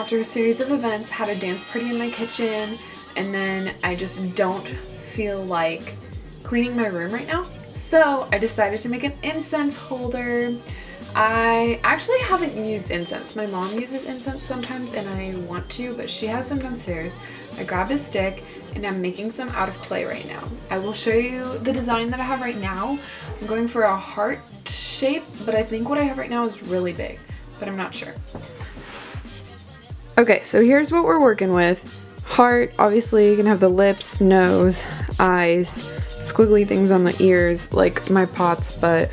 after a series of events, had a dance party in my kitchen, and then I just don't feel like cleaning my room right now. So I decided to make an incense holder. I actually haven't used incense. My mom uses incense sometimes and I want to, but she has some downstairs. I grabbed a stick and I'm making some out of clay right now. I will show you the design that I have right now. I'm going for a heart shape, but I think what I have right now is really big, but I'm not sure. Okay, so here's what we're working with. Heart, obviously you can have the lips, nose, eyes, squiggly things on the ears like my pots, but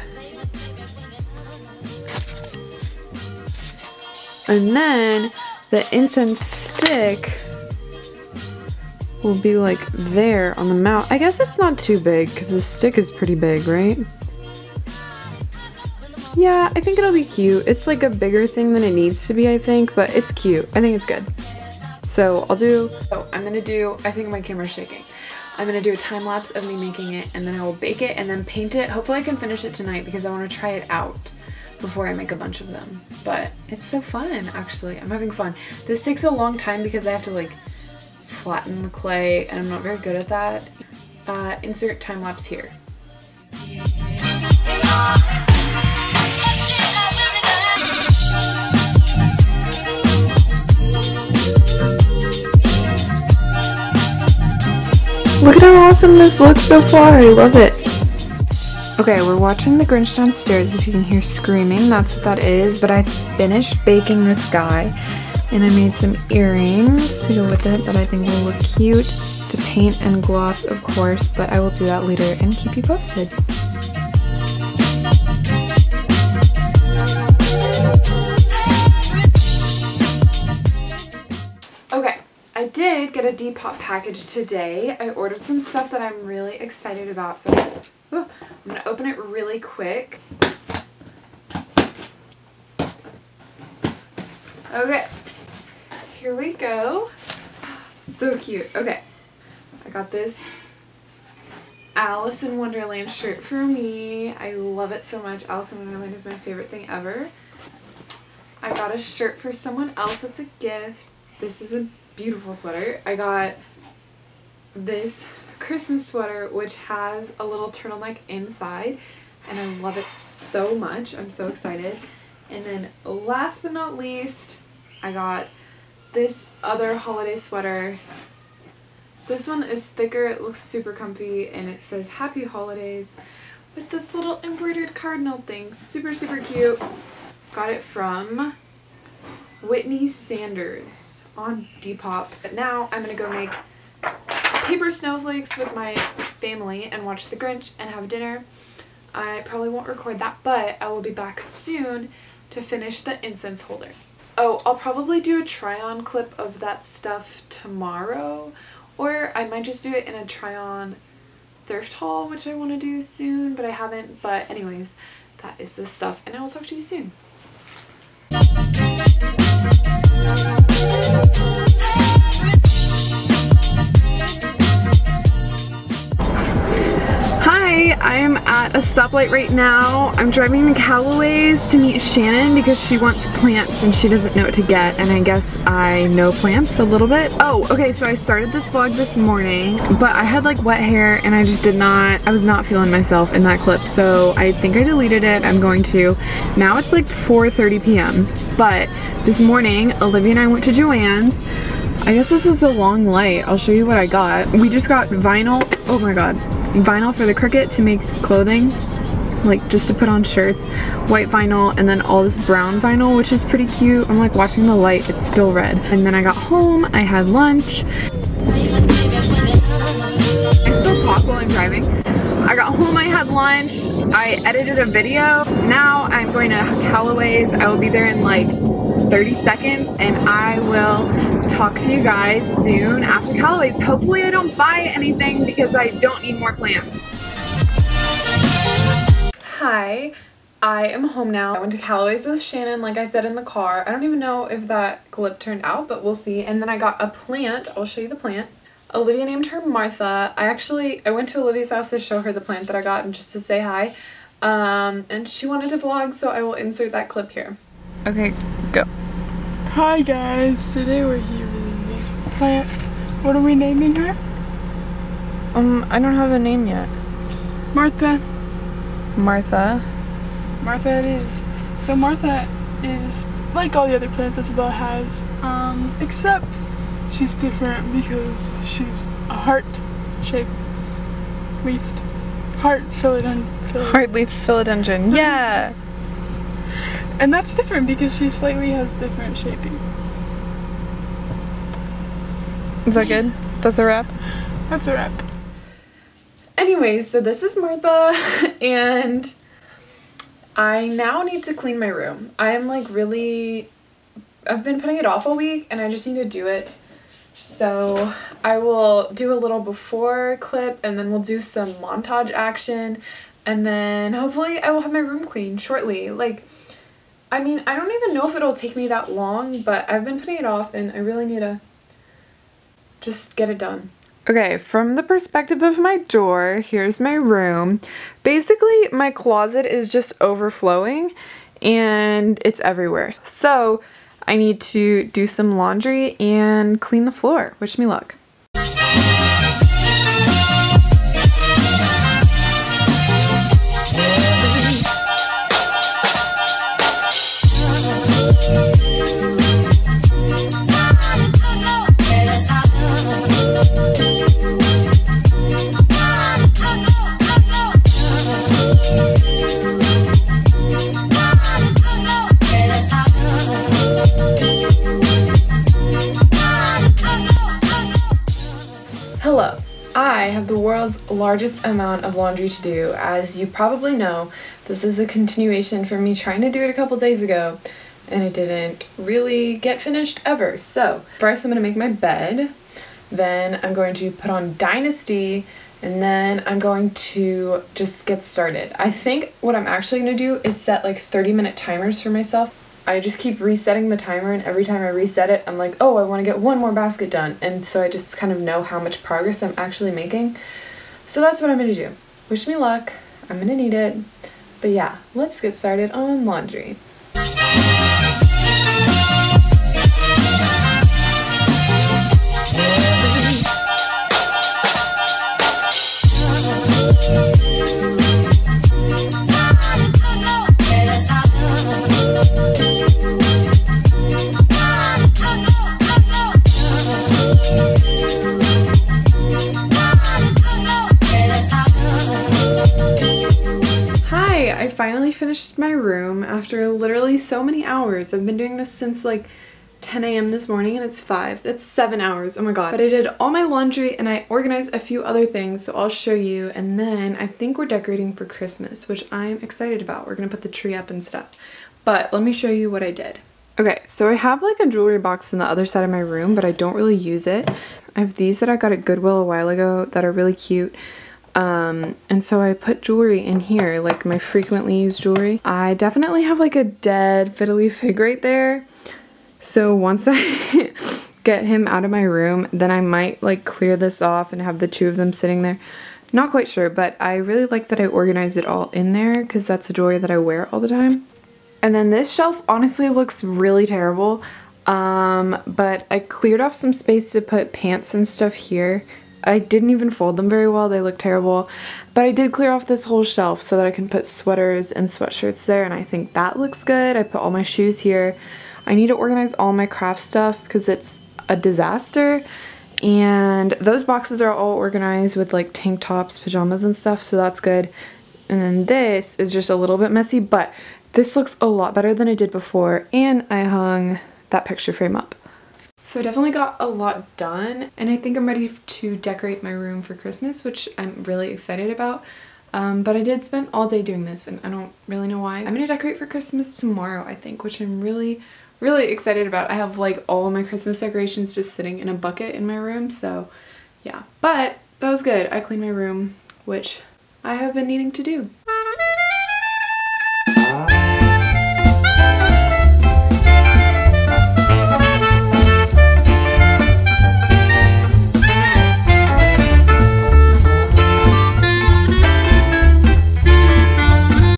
and then the incense stick will be like there on the mouth. I guess it's not too big because the stick is pretty big, right? Yeah, I think it'll be cute. It's like a bigger thing than it needs to be, I think, but it's cute. I think it's good. So I'll do, I think my camera's shaking. I'm gonna do a time lapse of me making it, and then I will bake it and then paint it. Hopefully I can finish it tonight because I want to try it out before I make a bunch of them. But it's so fun, actually. I'm having fun. This takes a long time because I have to like flatten the clay and I'm not very good at that. Insert time lapse here. Look at how awesome this looks so far. I love it. Okay, we're watching the Grinch downstairs. If you can hear screaming, that's what that is. But I finished baking this guy and I made some earrings to go with it that I think will look cute to paint and gloss, of course, but I will do that later and keep you posted. Okay. I did get a Depop package today. I ordered some stuff that I'm really excited about, so I'm gonna open it really quick. Okay, here we go. So cute. Okay, I got this Alice in Wonderland shirt for me. I love it so much. Alice in Wonderland is my favorite thing ever. I got a shirt for someone else that's a gift. This is a beautiful sweater. I got this Christmas sweater which has a little turtleneck inside and I love it so much. I'm so excited. And then last but not least, I got this other holiday sweater. This one is thicker, it looks super comfy, and it says Happy Holidays with this little embroidered cardinal thing. Super, super cute. Got it from Whitney Sanders on Depop. But now I'm gonna go make paper snowflakes with my family and watch The Grinch and have dinner. I probably won't record that, but I will be back soon to finish the incense holder. Oh, I'll probably do a try-on clip of that stuff tomorrow, or I might just do it in a try-on thrift haul, which I want to do soon, but I haven't. But anyways, that is the stuff, and I will talk to you soon. Hi, I am at a stoplight right now. I'm driving to Callaway's to meet Shannon because she wants plants and she doesn't know what to get, and I guess I know plants a little bit. Oh, okay, so I started this vlog this morning, but I had like wet hair and I was not feeling myself in that clip, so I think I deleted it. I'm going to. Now it's like 4:30 p.m. But this morning, Olivia and I went to Joann's. I guess this is a long light. I'll show you what I got. We just got vinyl. Oh my god. Vinyl for the Cricut to make clothing, like just to put on shirts. White vinyl, and then all this brown vinyl, which is pretty cute. I'm like watching the light. It's still red. And then I got home. I had lunch. I still talk while I'm driving. I got home, I had lunch, I edited a video. Now I'm going to Callaway's. I will be there in like 30 seconds and I will talk to you guys soon after Callaway's. Hopefully I don't buy anything because I don't need more plants. Hi, I am home now. I went to Callaway's with Shannon, like I said, in the car. I don't even know if that clip turned out, but we'll see. And then I got a plant. I'll show you the plant. Olivia named her Martha. I went to Olivia's house to show her the plant that I got and just to say hi. And she wanted to vlog, so I will insert that clip here. Okay, go. Hi guys, today we're here with this plant. What are we naming her? I don't have a name yet. Martha. Martha. Martha it is. So Martha is like all the other plants Isabel has, except she's different because she's a heart-shaped leafed heart Heart-leafed philodendron. Yeah. And that's different because she slightly has different shaping. Is that good? That's a wrap? That's a wrap. Anyways, so this is Martha, and I now need to clean my room. I am like I've been putting it off all week and I just need to do it. So I will do a little before clip and then we'll do some montage action, and then hopefully I will have my room clean shortly. Like, I mean, I don't even know if it'll take me that long, but I've been putting it off and I really need to just get it done. Okay, from the perspective of my door, here's my room. Basically, my closet is just overflowing and it's everywhere. So I need to do some laundry and clean the floor. Wish me luck. Hello, I have the world's largest amount of laundry to do. As you probably know, this is a continuation from me trying to do it a couple days ago and it didn't really get finished ever. So first I'm going to make my bed, then I'm going to put on Dynasty, and then I'm going to just get started. I think what I'm actually going to do is set like 30-minute timers for myself. I just keep resetting the timer, and every time I reset it, I'm like, oh, I want to get one more basket done. And so I just kind of know how much progress I'm actually making. So that's what I'm going to do. Wish me luck. I'm going to need it. But yeah, let's get started on laundry. I finally finished my room after literally so many hours. I've been doing this since like 10 a.m. this morning and it's 5. That's 7 hours. Oh my god. But I did all my laundry and I organized a few other things, so I'll show you. And then I think we're decorating for Christmas, which I'm excited about. We're gonna put the tree up and stuff. But let me show you what I did. Okay, so I have like a jewelry box in the other side of my room, but I don't really use it. I have these that I got at Goodwill a while ago that are really cute. And so I put jewelry in here, like my frequently used jewelry. I definitely have like a dead fiddly fig right there. So once I get him out of my room, then I might like clear this off and have the two of them sitting there. Not quite sure, but I really like that I organized it all in there because that's a jewelry that I wear all the time. And then this shelf honestly looks really terrible. But I cleared off some space to put pants and stuff here. I didn't even fold them very well, they look terrible, but I did clear off this whole shelf so that I can put sweaters and sweatshirts there, and I think that looks good. I put all my shoes here. I need to organize all my craft stuff because it's a disaster, and those boxes are all organized with like tank tops, pajamas and stuff, so that's good. And then this is just a little bit messy, but this looks a lot better than it did before, and I hung that picture frame up. So I definitely got a lot done, and I think I'm ready to decorate my room for Christmas, which I'm really excited about. But I did spend all day doing this, and I don't really know why. I'm gonna decorate for Christmas tomorrow, I think, which I'm really excited about. I have like all of my Christmas decorations just sitting in a bucket in my room, so yeah. But that was good. I cleaned my room, which I have been needing to do.